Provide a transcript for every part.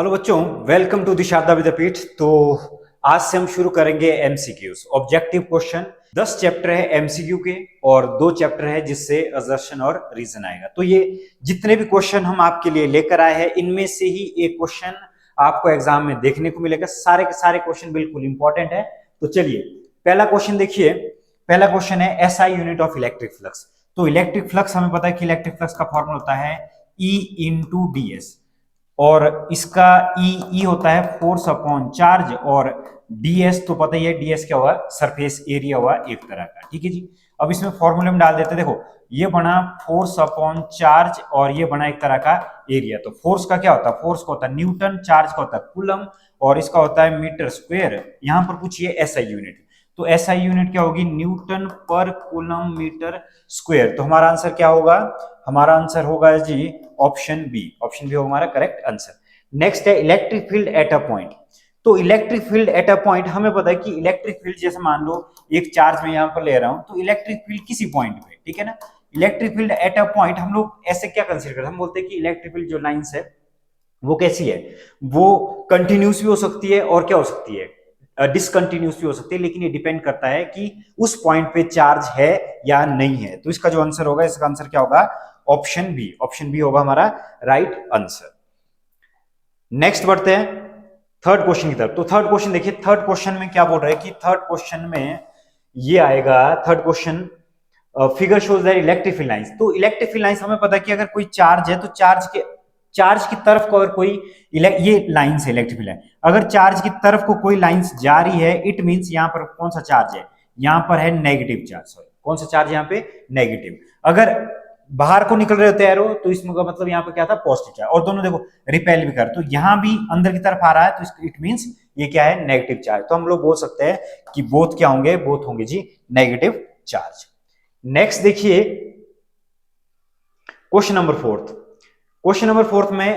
Hello बच्चों, welcome to दिशारदा विद्यापीठ। तो आज से हम शुरू करेंगे एमसीक्यूज, ऑब्जेक्टिव क्वेश्चन। 10 चैप्टर है एमसीक्यू के और 2 चैप्टर है जिससे असर्शन और रीजन आएगा। तो ये जितने भी क्वेश्चन हम आपके लिए लेकर आए हैं, इनमें से ही एक क्वेश्चन आपको एग्जाम में देखने को मिलेगा। सारे के सारे क्वेश्चन बिल्कुल इंपॉर्टेंट है। तो चलिए पहला क्वेश्चन देखिए। पहला क्वेश्चन है SI unit of electric flux. तो इलेक्ट्रिक फ्लक्स हमें पता है कि इलेक्ट्रिक फ्लक्स का फॉर्मूला होता है ई इंटू डी एस, और इसका ई होता है फोर्स अपॉन चार्ज, और ds तो पता ही है, ds क्या हुआ, सरफेस एरिया हुआ एक तरह का। ठीक है जी। अब इसमें फॉर्मूले में डाल देते, देखो ये बना फोर्स अपॉन चार्ज और ये बना एक तरह का एरिया। तो फोर्स का क्या होता है, फोर्स का होता है न्यूटन, चार्ज का होता है कूलम, और इसका होता है मीटर स्क्वायर। यहां पर पूछिए एसआई यूनिट, तो एसआई यूनिट क्या होगी, न्यूटन पर कूलम मीटर स्क्वायर। तो हमारा आंसर क्या होगा, हमारा आंसर होगा जी ऑप्शन बी। ऑप्शन बी होगा हमारा करेक्ट आंसर। नेक्स्ट है electric field at a point. तो electric field at a point, हमें पता है कि इलेक्ट्रिक फील्ड, जैसे मान लो एक चार्ज में यहां पर ले रहा हूं, तो इलेक्ट्रिक फील्ड किसी पॉइंट पे, ठीक है ना। Electric field at a point हम लोग ऐसे क्या कंसीडर करते हैं, हम बोलते हैं कि इलेक्ट्रिक फील्ड जो लाइंस है वो कैसी है, वो कंटिन्यूस भी हो सकती है और क्या हो सकती है, डिसकंटिन्यूस भी हो सकती है। लेकिन ये डिपेंड करता है कि उस पॉइंट पे चार्ज है या नहीं है। तो इसका जो आंसर होगा, इसका आंसर क्या होगा, ऑप्शन बी। ऑप्शन बी होगा हमारा राइट आंसर। नेक्स्ट बढ़ते हैं थर्ड क्वेश्चन की तरफ। तो थर्ड क्वेश्चन देखिए, थर्ड क्वेश्चन में क्या बोल रहे हैं कि थर्ड क्वेश्चन में ये आएगा, third question figure shows that electric field lines. तो इलेक्ट्रिक फील्ड लाइंस, हमें पता है कि अगर कोई चार्ज है तो चार्ज की तरफ को अगर कोई ये लाइंस है इलेक्ट्रिक फील्ड लाइन, अगर चार्ज की तरफ को कोई लाइंस जा रही है, इट मींस यहां पर कौन सा चार्ज है, यहां पर है नेगेटिव चार्ज। सॉरी, कौन सा चार्ज यहां पे, नेगेटिव। अगर बाहर को निकल रहे होते एरो, तो इसमें का मतलब यहाँ पे क्या था, पॉजिटिव चार्ज। और दोनों देखो रिपेल भी कर, तो यहां भी अंदर की तरफ आ रहा है, तो इट मींस ये क्या है, नेगेटिव चार्ज। तो हम लोग बोल सकते हैं कि बोथ क्या होंगे, बोथ होंगे जी नेगेटिव चार्ज। नेक्स्ट देखिए question number fourth. Question number fourth में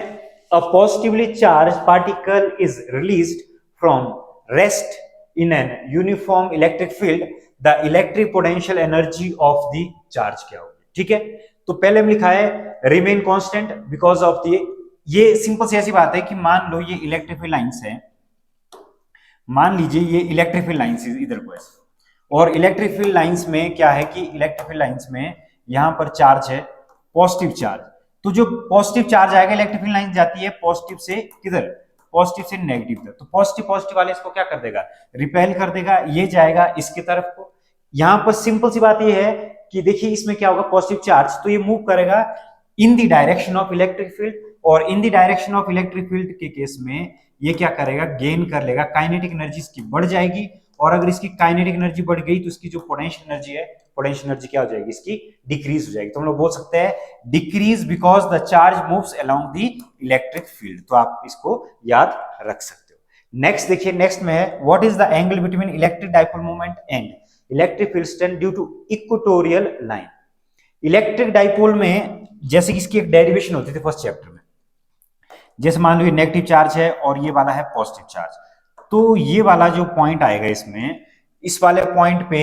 a positively charged particle is released from rest in an uniform electric field, the electric potential energy of the charge क्या होगी। ठीक है, तो पहले में लिखा है remain constant because of the, ये सिंपल सी ऐसी बात है कि मान लो ये इलेक्ट्रिक फील्ड लाइंस है, मान लीजिए ये इलेक्ट्रिक फील्ड लाइंस इधर को ऐसे, और इलेक्ट्रिक फील्ड लाइंस में क्या है कि इलेक्ट्रिक फील्ड लाइंस में यहां पर चार्ज है पॉजिटिव चार्ज। तो जो पॉजिटिव चार्ज आएगा, इलेक्ट्रिक फील्ड लाइन जाती है पॉजिटिव से किधर, पॉजिटिव से नेगेटिव तक। तो पॉजिटिव पॉजिटिव वाले इसको क्या कर देगा, रिपेल कर देगा, ये जाएगा इसकी तरफ को। यहां पर सिंपल सी बात ये है कि देखिए इसमें क्या होगा, पॉजिटिव चार्ज, तो ये मूव करेगा in the direction of electric field, और in the direction of electric field के केस में ये क्या करेगा, गेन कर लेगा, काइनेटिक एनर्जी इसकी बढ़ जाएगी। और अगर इसकी काइनेटिक एनर्जी बढ़ गई तो इसकी जो पोटेंशियल एनर्जी है, पोटेंशियल एनर्जी क्या हो जाएगी, इसकी डिक्रीज हो जाएगी। तो हम लोग बोल सकते हैं decrease because the charge moves along the electric field. तो आप इसको याद रख सकते हो। नेक्स्ट देखिए, नेक्स्ट में है what is the angle between electric dipole moment and electric field strength due to equatorial line. Electric dipole में जैसे कि इसकी एक डेरिवेशन होती थी फर्स्ट चैप्टर में, जैसे मान लो ये नेगेटिव चार्ज है और ये वाला है पॉजिटिव चार्ज, तो ये वाला जो पॉइंट आएगा इसमें, इस वाले पॉइंट पे,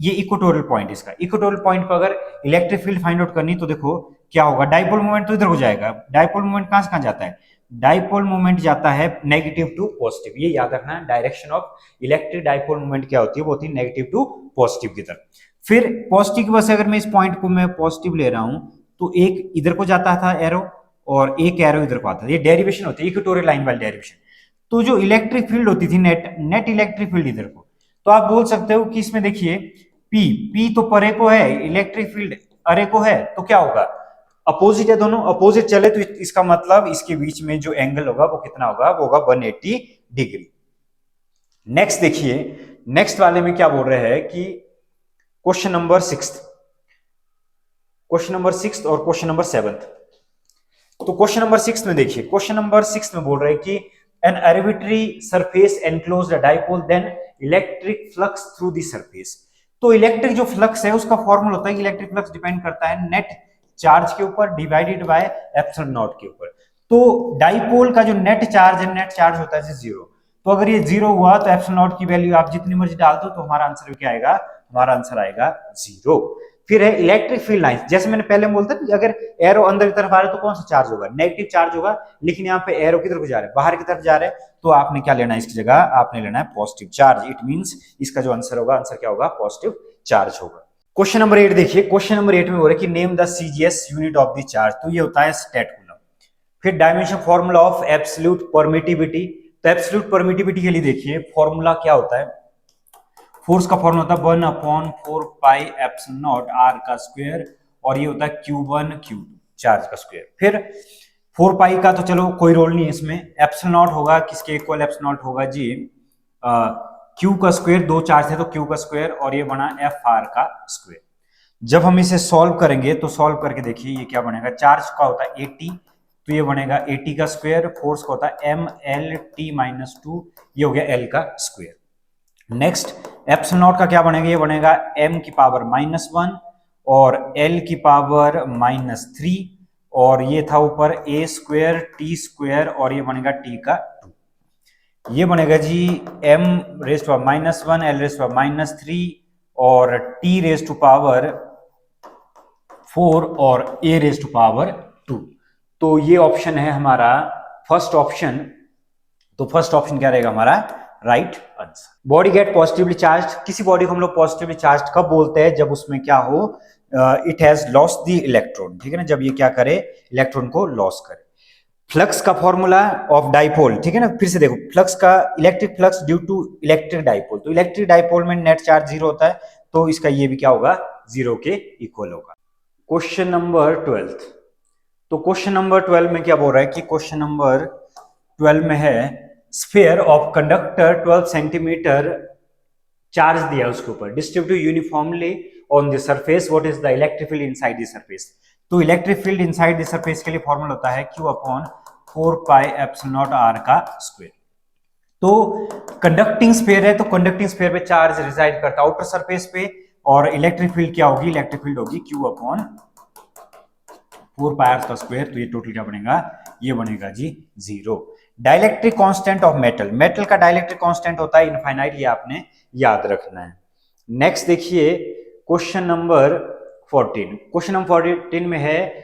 ये इक्वेटोरियल पॉइंट, इसका इक्वेटोरियल पॉइंट पर अगर इलेक्ट्रिक फील्ड फाइंड आउट करनी, तो देखो क्या होगा, डाइपोल मोमेंट तो इधर हो जाएगा। डाइपोल मोमेंट कहां से कहां जाता है, डाइपोल मोमेंट जाता है नेगेटिव टू पॉजिटिव। ये याद रखना, direction of electric dipole moment क्या होती है, वो होती है नेगेटिव टू पॉजिटिव की तरफ। फिर पॉजिटिव की वजह से अगर मैं इस पॉइंट को मैं पॉजिटिव ले रहा हूं, तो एक इधर को जाता था एरो और एक एरो इधर को आता था, ये डेरिवेशन होती है इक्वेटोरियल लाइन वाली डेरिवेशन। तो जो इलेक्ट्रिक फील्ड होती थी नेट इलेक्ट्रिक फील्ड इधर को, तो आप बोल सकते हो कि इसमें देखिए पी तो परे को है, इलेक्ट्रिक फील्ड अरे को है, तो क्या होगा, अपोजिट है, दोनों अपोजिट चले, तो इसका मतलब इसके बीच में जो एंगल होगा वो कितना होगा, वो होगा 180 डिग्री। नेक्स्ट देखिए, नेक्स्ट वाले में क्या बोल रहे हैं कि क्वेश्चन नंबर 6, क्वेश्चन नंबर 6 और क्वेश्चन नंबर 7। तो क्वेश्चन नंबर 6 में देखिए, क्वेश्चन नंबर 6 में बोल रहे हैं कि an arbitrary surface enclosed a dipole then electric flux through the surface। तो इलेक्ट्रिक जो फ्लक्स है उसका फॉर्मूला होता है कि इलेक्ट्रिक फ्लक्स डिपेंड करता है नेट चार्ज के ऊपर डिवाइडेड बाय एप्सिलॉन नॉट के ऊपर। तो डाइपोल का जो नेट चार्ज है, नेट चार्ज होता है 0। तो अगर ये 0 हुआ तो एप्सिलॉन नॉट की वैल्यू आप जितनी मर्जी डाल दो, तो हमारा आंसर क्या आएगा, हमारा आंसर आएगा 0। फिर है इलेक्ट्रिक फील्ड लाइंस, जैसे मैंने पहले बोलता कि अगर एरो अंदर की तरफ आ रहा है तो कौन सा चार्ज होगा, नेगेटिव चार्ज होगा, लेकिन यहाँ पे एरो की तरफ जा रहा है, बाहर की तरफ जा रहा है, तो आपने क्या लेना है इसकी जगह, आपने लेना है पॉजिटिव चार्ज। इट मींस इसका जो आंसर होगा, आंसर क्या होगा, पॉजिटिव चार्ज होगा। क्वेश्चन नंबर 8 देखिए, क्वेश्चन नंबर 8 में हो रहा है कि name the CGS unit of the charge, तो ये होता है स्टेट कूलम। फिर dimension formula of absolute permittivity, तो एब्सोल्यूट परमिटिविटी के लिए देखिए फॉर्मूला क्या होता है, फोर्स का फॉर्मूला होता है 1/4 पाई एप्सिलॉन नॉट आर का स्क्वायर, और ये होता है Q1 Q2 चार्ज का स्क्वायर। फिर 4 पाई का तो चलो कोई रोल नहीं है इसमें, एप्सिलॉन नॉट होगा किसके इक्वल, एप्सिलॉन नॉट होगा जी Q का स्क्वायर, दो चार्ज है तो Q का स्क्वायर, और ये बना FR का स्क्वायर। जब हम इसे सॉल्व करेंगे तो सॉल्व करके देखिए ये क्या बनेगा, चार्ज का होता है 80, तो ये बनेगा 80 का स्क्वायर, फोर्स का होता है MLT-2, ये हो गया L का स्क्वायर। नेक्स्ट एप्सिलॉन नॉट का क्या बनेगा, ये बनेगा m की पावर -1 और l की पावर -3, और ये था ऊपर a स्क्वायर t स्क्वायर, और ये बनेगा t का 2, ये बनेगा जी m raise to -1 l raise to -3 और t रेज टू पावर 4 और a रेज टू पावर 2। तो ये ऑप्शन है हमारा फर्स्ट ऑप्शन, तो फर्स्ट ऑप्शन क्या रहेगा हमारा, right answer. Body get positively charge, किसी बॉडी को हम लोग पॉजिटिवली चार्ज कब बोलते हैं, जब उसमें क्या हो, it has lost the electron, ठीक है ना, जब ये क्या करे, इलेक्ट्रॉन को लॉस करे। फ्लक्स का फॉर्मूला ऑफ डाइपोल, ठीक है ना, फिर से देखो फ्लक्स का, electric flux due to electric dipole, तो इलेक्ट्रिक डाइपोल में नेट चार्ज 0 होता है, तो इसका ये भी क्या होगा, 0 के इक्वल होगा। क्वेश्चन नंबर 12, तो क्वेश्चन नंबर 12 में क्या बोल रहा है कि क्वेश्चन नंबर 12 में है sphere of conductor 12 centimetre charge दिया उसके ऊपर, distribute uniformly on the surface, what is the electric field inside the surface, तो electric field inside the surface के लिए फॉर्मूला होता है Q/4 pi epsilon naught r का स्क्वायर। तो कंडक्टिंग स्फीयर है, तो कंडक्टिंग स्फीयर पे चार्ज रिसाइड करता है आउटर सरफेस पे, और इलेक्ट्रिक फील्ड क्या होगी, इलेक्ट्रिक फील्ड होगी Q/4 पाई r का स्क्वायर, तो ये टोटल क्या बनेगा, ये बनेगा जी 0। Dielectric constant of metal, metal का डाइलेक्ट्रिक कांस्टेंट होता है इनफाइनाइट, ये आपने याद रखना है। नेक्स्ट देखिए क्वेश्चन नंबर 14, क्वेश्चन नंबर 14 में है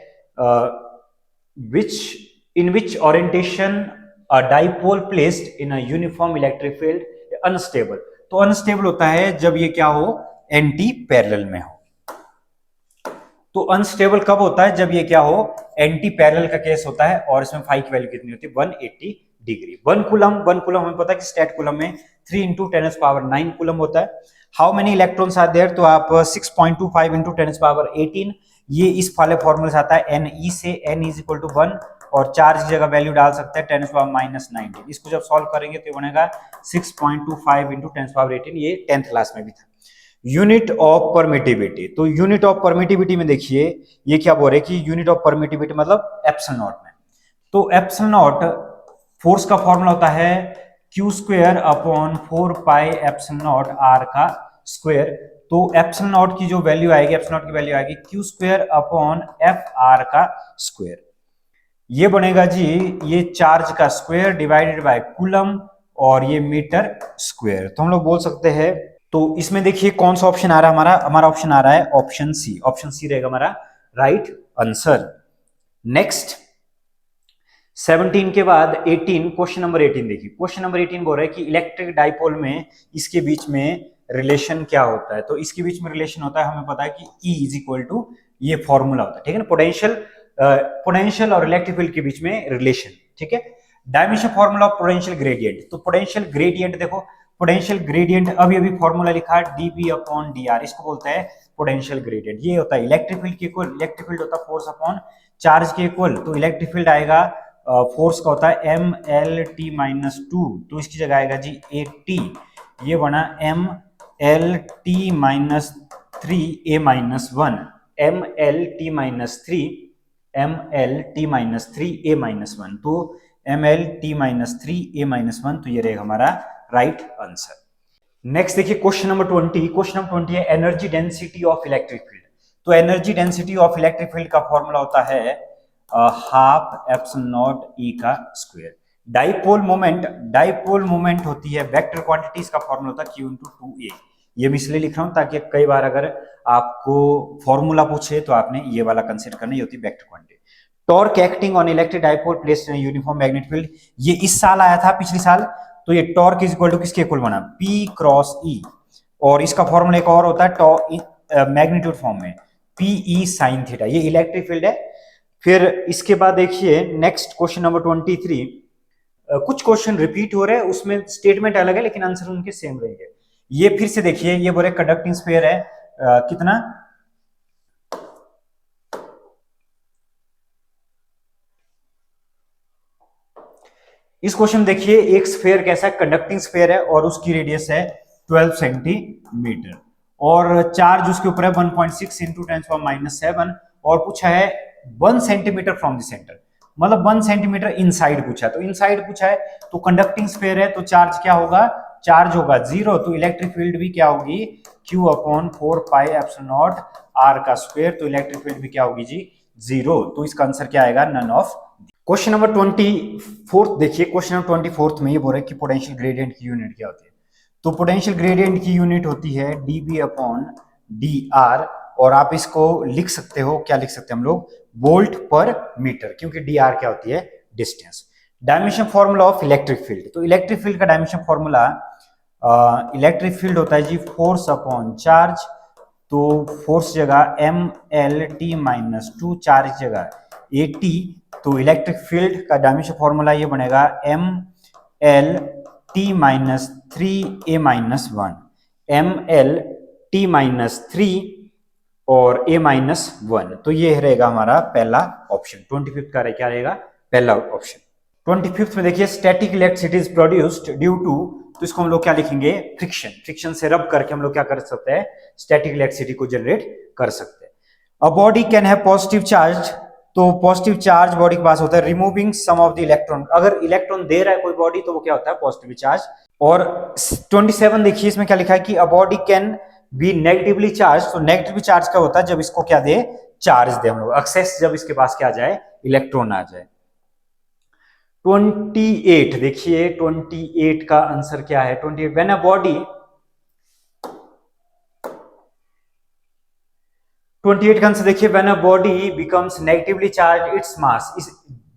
which orientation a dipole placed in a uniform electric field unstable, तो अनस्टेबल होता है जब ये क्या हो, एंटी पैरेलल में हो। तो अनस्टेबल कब होता है, जब ये क्या हो, एंटी पैरेलल का केस होता है, और इसमें फाई की वैल्यू कितनी होती है, 180 डिग्री। 1 कूलम हमें पता है कि स्टेट कूलम में 3 × 10⁻⁹ कूलम होता है। How many electrons are there, तो आप 6.25 × 10⁻18, ये इस वाले फॉर्मूले से आता है Ne से, n = 1, और चार्ज की जगह वैल्यू डाल सकते हैं 10⁻−19। इसको जब सॉल्व करेंगे तो ये बनेगा 6.25 × 10⁻18, ये 10th क्लास में भी था। यूनिट ऑफ परमिटिविटी, तो यूनिट ऑफ परमिटिविटी में देखिए ये क्या बोल रहे हैं कि यूनिट ऑफ परमिटिविटी मतलब एप्सिलॉन नॉट में, तो एप्सिलॉन नॉट फोर्स का फॉर्मूला होता है Q²/4 पाई एप्सिलॉन नॉट r का स्क्वायर, तो एप्सिलॉन नॉट की जो वैल्यू आएगी, एप्सिलॉन नॉट की वैल्यू आएगी Q²/Fr का स्क्वायर, ये बनेगा जी ये चार्ज का स्क्वायर डिवाइडेड बाय कूलम, और ये मीटर स्क्वायर। तो हम लोग बोल सकते हैं, तो इसमें देखिए कौन सा ऑप्शन आ रहा है हमारा ऑप्शन आ रहा है ऑप्शन सी, ऑप्शन सी रहेगा हमारा राइट आंसर। नेक्स्ट 17 के बाद 18, क्वेश्चन नंबर 18 देखिए, क्वेश्चन नंबर 18 बोल रहा है कि इलेक्ट्रिक डाइपोल में इसके बीच में रिलेशन क्या होता है, तो इसके बीच में रिलेशन होता है, हमें पता है कि E = ये फॉर्मूला होता है, ठीक है ना, पोटेंशियल और इलेक्ट्रिक फील्ड के बीच में रिलेशन, ठीक है। Dimension formula of potential gradient, तो पोटेंशियल ग्रेडियंट देखो, पोटेंशियल ग्रेडियंट अभी फॉर्मूला लिखा है dP/dr, इसको बोलते हैं पोटेंशियल ग्रेडियंट। ये होता है इलेक्ट्रिक फील्ड के इक्वल, इलेक्ट्रिक फील्ड होता है फोर्स अपॉन चार्ज के इक्वल, तो इलेक्ट्रिक फील्ड आएगा फोर्स का होता है MLT-2, तो इसकी जगह आएगा जी 80, ये बना MLT-3A-1, MLT-3A-1, तो MLT-3A-1, तो ये रहेगा हमारा राइट आंसर। नेक्स्ट देखिए क्वेश्चन नंबर 20, क्वेश्चन नंबर 20 है energy density of electric field, तो energy density of electric field का फॉर्मूला होता है हाफ एप्सिलॉन नॉट E का स्क्वायर। डाइपोल मोमेंट होती है वेक्टर क्वांटिटीज का फॉर्मूला होता है Q × 2A, ये मैं इसलिए लिख रहा हूँ ताकि कई बार अगर आपको फॉर्मूला पूछे तो आपने ये वाला कंसिडर करना, ये होती है vector quantity. Torque acting on electric dipole placed in uniform magnetic field, ये इस साल आया था, पिछले साल। तो ये टॉर्क इज इक्वल टू किसके इक्वल बना, P क्रॉस E, और इसका फॉर्मूला एक और होता है मैग्नीट्यूड फॉर्म में, PE साइन थीटा, ये इलेक्ट्रिक फील्ड है। फिर इसके बाद देखिए नेक्स्ट क्वेश्चन नंबर 23। कुछ क्वेश्चन रिपीट हो रहे हैं, उसमें स्टेटमेंट अलग है लेकिन आंसर उनके सेम रहेंगे। ये फिर से देखिए, ये बोले कंडक्टिंग स्फीयर है कितना, इस क्वेश्चन में देखिए एक स्फीयर कैसा है, कंडक्टिंग स्फीयर है और उसकी रेडियस है 12 सेंटीमीटर और चार्ज उसके ऊपर है 1.6 इंटू 10⁻⁷ और पूछा है 1 सेंटीमीटर फ्रॉम द सेंटर, मतलब 1 सेंटीमीटर इनसाइड पूछा है। तो इनसाइड पूछा है तो कंडक्टिंग स्फीयर है तो चार्ज क्या होगा, चार्ज होगा 0, तो इलेक्ट्रिक फील्ड भी क्या होगी, Q/4πε0 r का स्क्वायर, तो इलेक्ट्रिक फील्ड भी क्या होगी जी 0, तो इसका आंसर क्या आएगा, नन ऑफ। क्वेश्चन नंबर 24 देखिए, क्वेश्चन नंबर 24 में ये बोल रहा है कि पोटेंशियल ग्रेडियंट की यूनिट क्या होती है। तो पोटेंशियल ग्रेडियंट की यूनिट होती है dB/dr, और आप इसको लिख सकते हो, क्या लिख सकते हैं हम लोग, वोल्ट पर मीटर, क्योंकि dr क्या होती है, distance. Dimension formula of electric field, तो इलेक्ट्रिक फील्ड का डायमेंशन फॉर्मूला, इलेक्ट्रिक फील्ड होता है जी फोर्स अपॉन चार्ज, तो फोर्स जगह MLT-2, चार्ज जगह AT, तो इलेक्ट्रिक फील्ड का डायमेंशन फॉर्मूला ये बनेगा MLT-3A-1, MLT-3 और A-1, तो ये रहेगा हमारा पहला ऑप्शन। 25 का क्या रहेगा, पहला ऑप्शन। 25 में देखिए static electricity is produced due to, तो इसको हम लोग क्या लिखेंगे, फ्रिक्शन, फ्रिक्शन से रब करके हम लोग क्या कर सकते हैं, स्टैटिक इलेक्ट्रिसिटी को जनरेट कर सकते हैं। A body can have positive charge, तो पॉजिटिव चार्ज बॉडी के पास होता है, removing some of the electron, अगर इलेक्ट्रॉन दे रहा है कोई बॉडी तो वो क्या होता है, पॉजिटिव चार्ज। और 27 देखिए, इसमें क्या लिखा है कि अ body can be negatively charge, तो नेगेटिवली चार्ज कब होता है, जब इसको क्या दे, चार्ज दे हम लोग, एक्सेस जब इसके पास क्या आ जाए, इलेक्ट्रॉन आ जाए। 28 देखिए, 28 का आंसर क्या है, 28 व्हेन अ बॉडी, 28 का आंसर देखिए, when a body becomes negatively charge its mass, इस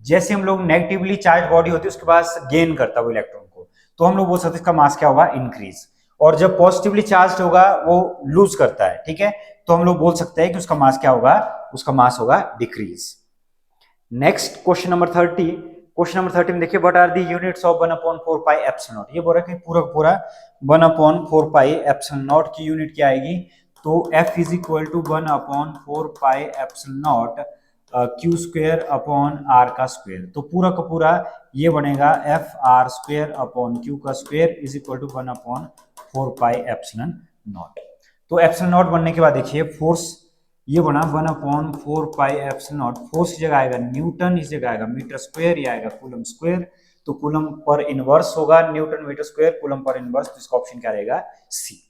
जैसे हम लोग नेगेटिवली चार्ज बॉडी होती है उसके पास गेन करता है वो इलेक्ट्रॉन को, तो हम लोग बोल सकते हैं इसका मास क्या होगा, इंक्रीज, और जब पॉजिटिवली चार्ज होगा वो लूज करता है, ठीक है, तो हम लोग बोल सकते हैं कि उसका मास क्या होगा, उसका मास होगा decrease. Next question number 30, question number 30 में देखिए what are the units of 1/4πε0, ये बोल रहा है कि पूरा पूरा 1/4πε0 की यूनिट क्या आएगी, तो F is equal to 1/4πε0 Q² R का स्क्वायर, तो पूरा का पूरा ये बनेगा FR² Q का स्क्वायर इज इक्वल टू 1/4πε0। तो ε0 बनने के बाद देखिए फोर्स ये बना 1/4πε0, फोर्स की जगह आएगा न्यूटन, इस जगह आएगा मीटर स्क्वायर, ये आएगा कूलम स्क्वायर, तो कूलम पर इनवर्स होगा न्यूटन मीटर स्क्वायर कूलम पर इनवर्स, तो इसका ऑप्शन क्या रहेगा, सी।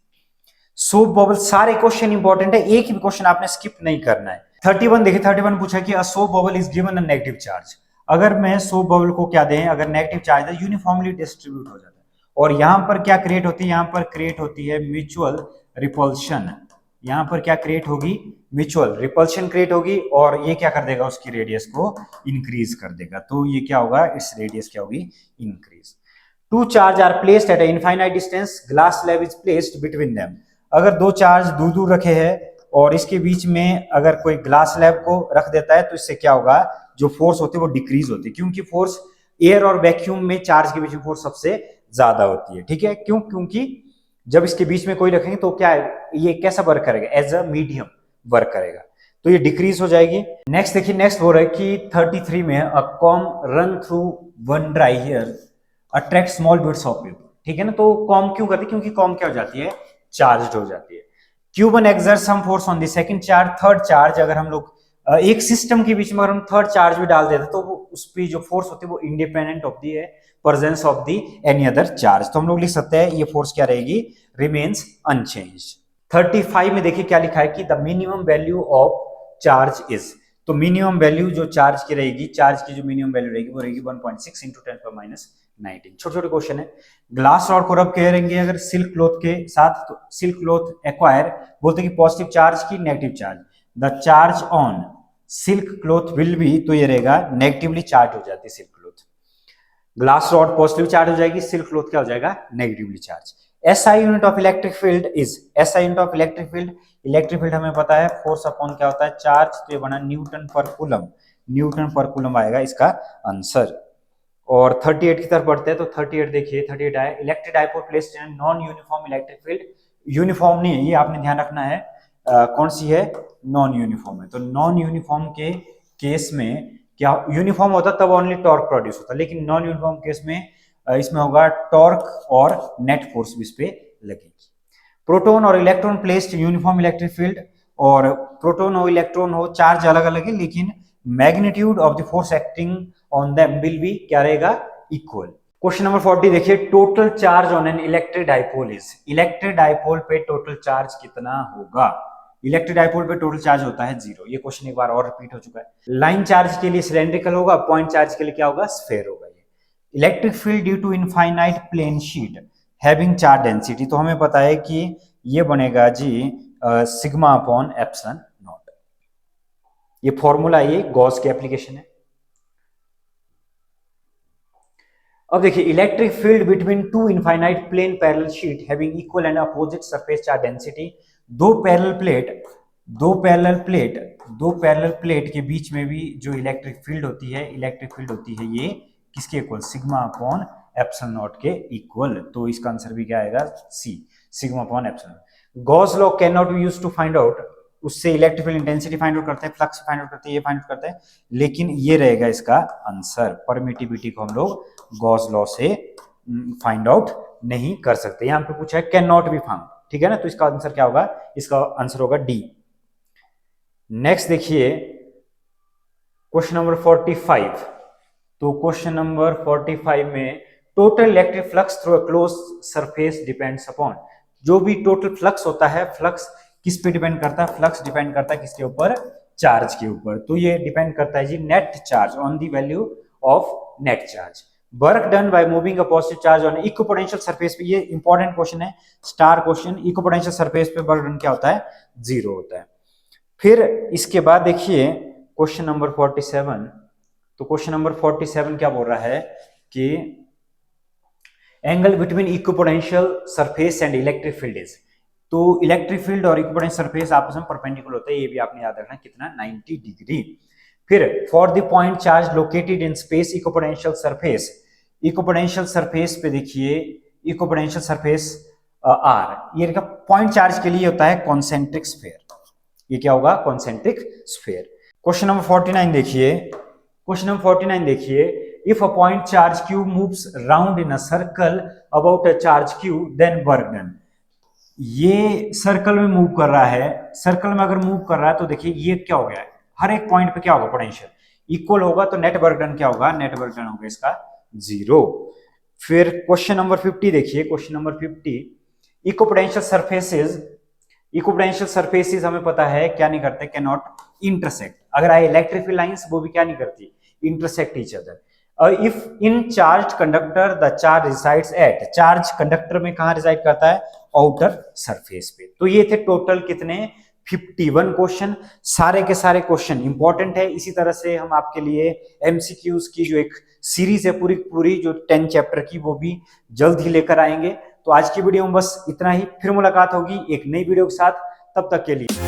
सोप बबल, सारे क्वेश्चन इंपॉर्टेंट है, एक भी क्वेश्चन आपने स्किप नहीं करना है। 31 देखिए, 31 पूछा कि a soap bubble is given a negative charge, अगर मैं सोप बबल को क्या दें, अगर नेगेटिव चार्ज है यूनिफॉर्मली डिस्ट्रीब्यूट हो जाता है, और यहां पर क्या क्रिएट होती है, यहां पर क्रिएट होती है म्यूचुअल रिपल्शन, यहां पर क्या क्रिएट होगी, म्यूचुअल रिपल्शन क्रिएट होगी, और ये क्या कर देगा, उसकी रेडियस को इंक्रीज कर देगा, तो ये क्या होगा, इस रेडियस क्या होगी, increase. Two charge are placed at a infinite distance, glass slab is placed between them, अगर दो चार्ज दूर दूर रखे हैं और इसके बीच में अगर कोई ग्लास स्लैब को रख देता है तो इससे क्या होगा, जो फोर्स होती है वो डिक्रीज होती है, क्योंकि फोर्स एयर और वैक्यूम में चार्ज के बीच में फोर्स सबसे ज्यादा होती है, ठीक है, क्यों, क्योंकि जब इसके बीच में कोई रखेंगे तो क्या है, ये कैसा वर्क करेगा, एज अ मीडियम वर्क करेगा, तो ये डिक्रीज हो जाएगी। नेक्स्ट देखिए, नेक्स्ट बोल रहा है कि 33 में a comb run through one dry hair attract small bits of paper, ठीक है ना, तो कॉम क्यों करती है, क्योंकि कॉम क्या हो जाती है, चार्ज हो जाती है। Q1 exerts some force on the second charge, third charge, अगर हम लोग एक सिस्टम के बीच में अगर हम थर्ड चार्ज भी डाल देते तो वो उस पर जो फोर्स होती है वो independent of the presence of the any other charge, तो हम लोग लिख सकते हैं ये फोर्स क्या रहेगी, रिमेन्स अनचेंज्ड। 35 में देखिए क्या लिखा है कि the minimum value of charge is, तो मिनिमम वैल्यू जो चार्ज की रहेगी, चार्ज की जो मिनिमम वैल्यू रहेगी वो रहेगी 1.6 × 10⁻⁹ 19। छोटे छोटे क्वेश्चन है। ग्लास रॉड को रब करेंगे अगर सिल्क क्लॉथ के साथ, तो सिल्क क्लॉथ एक्वायर, बोलते कि पॉजिटिव चार्ज की negative charge, the charge on silk cloth will be, तो ये रहेगा नेगेटिवली चार्ज हो जाती है silk cloth. Glass rod positive charge हो जाएगी, सिल्क क्लॉथ क्या हो जाएगा, negatively charge. SI unit of electric field is, SI unit of electric field, electric field हमें पता है फोर्स अपॉन क्या होता है, चार्ज, तो ये बना न्यूटन पर कूलम, न्यूटन पर कूलम आएगा इसका आंसर। और 38 की तरफ बढ़ते हैं, तो 38 देखिए, 38 आया, electric dipole placed in non uniform electric field, uniform नहीं है ये, आपने ध्यान रखना है कौन सी है, नॉन यूनिफॉर्म है। तो नॉन यूनिफॉर्म के केस में क्या, यूनिफॉर्म होता तब ओनली टॉर्क प्रोड्यूस होता, लेकिन नॉन यूनिफॉर्म केस में इसमें होगा टॉर्क और नेट फोर्स भी इस पे लगेगी। प्रोटॉन और electron placed uniform electric field, और प्रोटॉन हो इलेक्ट्रॉन हो चार्ज अलग अलग है, लेकिन magnitude of the force acting on them will be क्या रहेगा, इक्वल। क्वेश्चन नंबर 40 देखिए, total charge on an electric dipole is, electric dipole पे टोटल चार्ज कितना होगा, इलेक्ट्रिक डाइपोल पे टोटल चार्ज होता है 0। ये क्वेश्चन एक बार और रिपीट हो चुका है। लाइन चार्ज के लिए सिलेंड्रिकल होगा, पॉइंट चार्ज के लिए क्या होगा, स्फेयर होगा। ये electric field due to infinite plane sheet having charge density, तो हमें पता है कि ये बनेगा जी सिग्मा अपॉन एप्सिलॉन नॉट। ये फॉर्मूला, ये गॉस की एप्लीकेशन है। अब देखिए, electric field between two infinite plane parallel sheet having equal and opposite surface charge density, दो पैरेलल प्लेट के बीच में भी जो इलेक्ट्रिक फील्ड होती है, ये किसके equal, sigma upon epsilon naught के इक्वल। तो इसका आंसर भी क्या आएगा, C, sigma upon epsilon. Gauss law can not be used to find out, उससे electric field intensity find out करते हैं, फ्लक्स फाइंड आउट करते हैं, ये फाइंड आउट करते हैं, लेकिन ये रहेगा इसका आंसर। परमिटिविटी को हम लोग गॉस लॉ से फाइंड आउट नहीं कर सकते। यहां पे पूछा है कैन नॉट बी फाउंड, ठीक है ना, तो इसका आंसर क्या होगा, इसका आंसर होगा डी। नेक्स्ट देखिए क्वेश्चन नंबर 45। तो क्वेश्चन नंबर 45 में total electric flux through a close surface depends upon, जो भी टोटल फ्लक्स होता है, फ्लक्स किस पे डिपेंड करता है, फ्लक्स डिपेंड करता है किसके ऊपर, चार्ज के ऊपर। तो ये डिपेंड करता है जी net charge, on the value of net charge. Work done by moving a positive charge on equipotential surface पे, ये इंपॉर्टेंट क्वेश्चन है, स्टार क्वेश्चन, इक्विपोटेंशियल सरफेस पे वर्क डन क्या होता है, 0 होता है। फिर इसके बाद देखिए क्वेश्चन नंबर 47। तो क्वेश्चन नंबर 47 क्या बोल रहा है कि angle between equipotential surface and electric field is, तो इलेक्ट्रिक फील्ड और इक्विपोटेंशियल सरफेस आपस में परपेंडिकुलर होता है, ये भी आपने याद रखना, कितना, 90 डिग्री। फिर for the point charge located in space equipotential surface, equipotential surface पे देखिए, इक्विपोटेंशियल सरफेस आर, ये पॉइंट चार्ज के लिए होता है कॉन्सेंट्रिक स्फीयर, ये क्या होगा, कॉन्सेंट्रिक स्फीयर। क्वेश्चन नंबर 49 देखिए, क्वेश्चन नंबर 49 देखिए, if a point charge q moves round in a circle about a charge q then work done, ये सर्कल में मूव कर रहा है, सर्कल में अगर मूव कर रहा है तो देखिए ये क्या हो गया है, हर एक पॉइंट पे क्या होगा, पोटेंशियल इक्वल होगा, तो नेट वर्क डन क्या होगा, नेट वर्क डन होगा इसका 0। फिर क्वेश्चन नंबर 50 देखिए, question number 50, equipotential surfaces, equipotential surfaces हमें पता है क्या नहीं करते, कैन नॉट इंटरसेक्ट, अगर आई इलेक्ट्रिक फील्ड लाइंस वो भी क्या नहीं करती, intersect each other. If in charge conductor the charge resides at, charge conductor में कहां रिसाइड करता है, आउटर सरफेस पे। तो ये थे टोटल कितने, 51 क्वेश्चन, सारे के सारे क्वेश्चन इंपॉर्टेंट है। इसी तरह से हम आपके लिए एमसीक्यूज की जो एक सीरीज है पूरी पूरी जो 10 चैप्टर की, वो भी जल्द ही लेकर आएंगे। तो आज की वीडियो में बस इतना ही, फिर मुलाकात होगी एक नई वीडियो के साथ, तब तक के लिए।